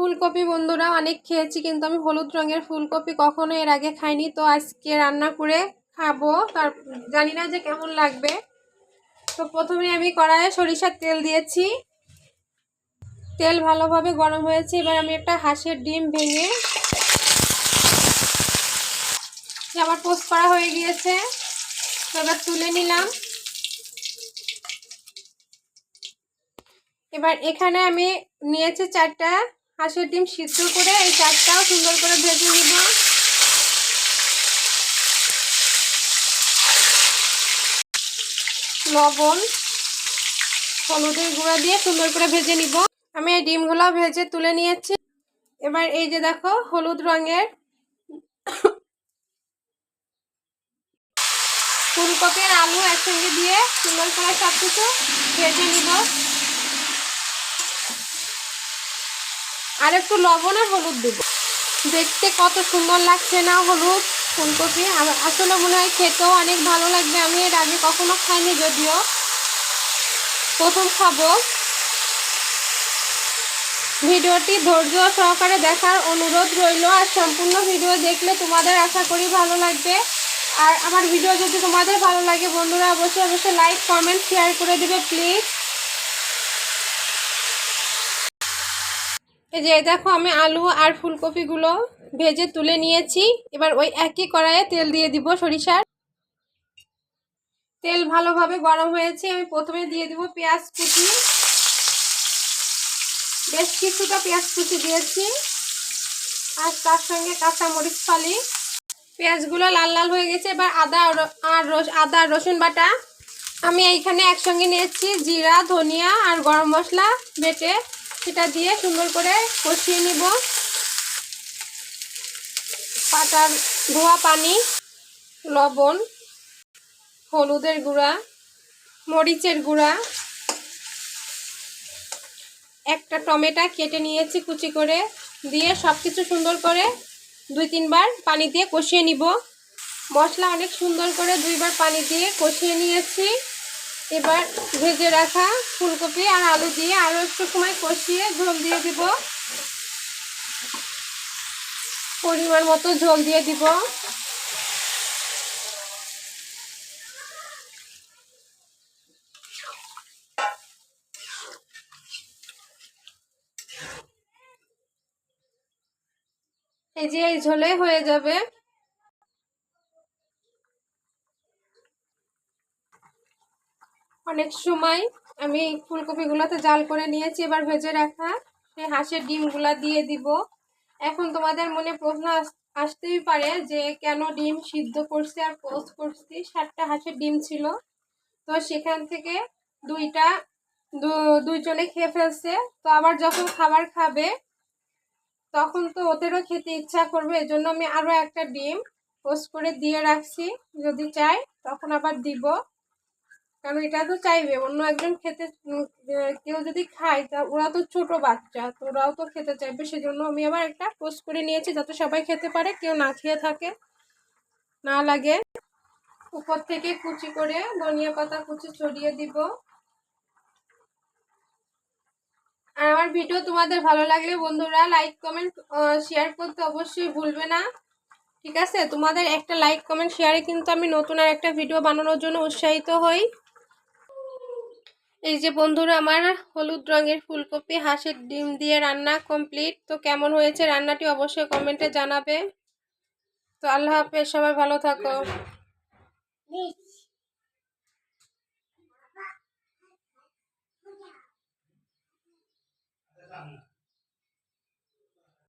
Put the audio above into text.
ফুলকপি বন্ধুরা অনেক খেয়েছি, কিন্তু আমি হলুদ রঙের ফুলকপি কখনো এর আগে খাইনি। তো আজকে রান্না করে খাবো, তার জানি না যে কেমন লাগবে। তো প্রথমে আমি কড়াইয়ে সরিষার তেল দিয়েছি। তেল ভালোভাবে গরম হয়েছে। এবার আমি একটা হাঁসের ডিম ভেঙে আমার পোস্ট করা হয়ে গিয়েছে, তো এবার তুলে নিলাম। এবার এখানে আমি নিয়েছি 4টা হাঁসের ডিম সিদ্ধ করে, এই 4টাও সুন্দর করে ভেজে নিব। লবণ হলুদের গুঁড়া দিয়ে সুন্দর করে ভেজে নিব। আমি এই ডিমগুলো ভেজে তুলে নিয়েছি। এবার এই যে দেখো হলুদ রঙের ফুলকপি আর আলু একসঙ্গে দিয়ে সুন্দর করে সব কিছু ভেজে নিব। আর একটু লবণ আর হলুদ দেব। দেখতে কত সুন্দর লাগছে না হলুদ ফুলকপি, আসলে মনে হয় খেতেও অনেক ভালো লাগবে। আমি এর আগে কখনো খাইনি, যদিও প্রথম খাবো। ভিডিওটি ধৈর্য সহকারে দেখার অনুরোধ রইল। আর সম্পূর্ণ ভিডিও দেখলে তোমাদের আশা করি ভালো লাগবে। আর আমার ভিডিও যদি তোমাদের ভালো লাগে বন্ধুরা, অবশ্যই লাইক কমেন্ট শেয়ার করে দেবে প্লিজ। এই যে দেখো আমি আলু আর ফুলকপিগুলো ভেজে তুলে নিয়েছি। এবার ওই একই কড়াইয়ে তেল দিয়ে দিব সরিষার। তেল ভালোভাবে গরম হয়েছে। আমি প্রথমে দিয়ে দিব পেঁয়াজ কুচি। বেশ কিছুটা পেঁয়াজ কুচি দিয়েছি, আর তার সঙ্গে কাঁচামরিচ ফালি। পেঁয়াজগুলো লাল লাল হয়ে গেছে। এবার আদা রসুন বাটা আমি এইখানে একসঙ্গে নিয়েছি। জিরা ধনিয়া আর গরম মশলা বেটে সেটা দিয়ে সুন্দর করে কষিয়ে নিব। পাটার ধোয়া পানি, লবণ, হলুদের গুঁড়া, মরিচের গুঁড়া, একটা টমেটো কেটে নিয়েছি কুচি করে, দিয়ে সব কিছু সুন্দর করে 2-3 বার পানি দিয়ে কষিয়ে নিব। মশলা অনেক সুন্দর করে 2 বার পানি দিয়ে কষিয়ে নিয়েছি। এবার ভেজে রাখা ফুলকপি আর আলু দিয়ে আরও একটু সময় কষিয়ে ঝোল দিয়ে দিব। পরিমাণ মতো ঝোল দিয়ে দিব। এই যে এই ঝোলে হয়ে যাবে। অনেক সময় আমি ফুলকপিগুলোতে জাল করে নিয়েছি। এবার ভেজে রাখা সেই হাঁসের ডিমগুলা দিয়ে দিব। এখন তোমাদের মনে প্রশ্ন আসতেই পারে যে কেন ডিম সিদ্ধ করছি আর পোস্ট করছি। 7টা হাঁসের ডিম ছিল, তো সেখান থেকে দুইজনে খেয়ে ফেলছে। তো আবার যখন খাবার খাবে তখন তো ওদেরও খেতে ইচ্ছা করবে, এজন্য আমি আরও একটা ডিম পোস্ট করে দিয়ে রাখছি। যদি চাই তখন আবার দিব, কারণ এটা তো চাইবে অন্য একজন খেতে। কেউ যদি খায় তা ওরা তো ছোট বাচ্চা, তো ওরাও তো খেতে চাইবে। সেজন্য আমি আবার একটা পোস্ট করে নিয়েছি, যাতে সবাই খেতে পারে, কেউ না খেয়ে থাকে না লাগে। উপর থেকে কুচি করে ধনিয়া পাতা কুচি ছড়িয়ে দিব। আর আমার ভিডিও তোমাদের ভালো লাগলে বন্ধুরা লাইক কমেন্ট শেয়ার করতে অবশ্যই ভুলবে না, ঠিক আছে? তোমাদের একটা লাইক কমেন্ট শেয়ারে কিন্তু আমি নতুন আর একটা ভিডিও বানানোর জন্য উৎসাহিত হই। এই যে বন্ধুরা আমার হলুদ রঙের ফুলকপি হাঁসের ডিম দিয়ে রান্না কমপ্লিট। তো কেমন হয়েছে রান্নাটি অবশ্যই কমেন্টে জানাবে। তো আল্লাহ হাফেজ, সবাই ভালো থাকো।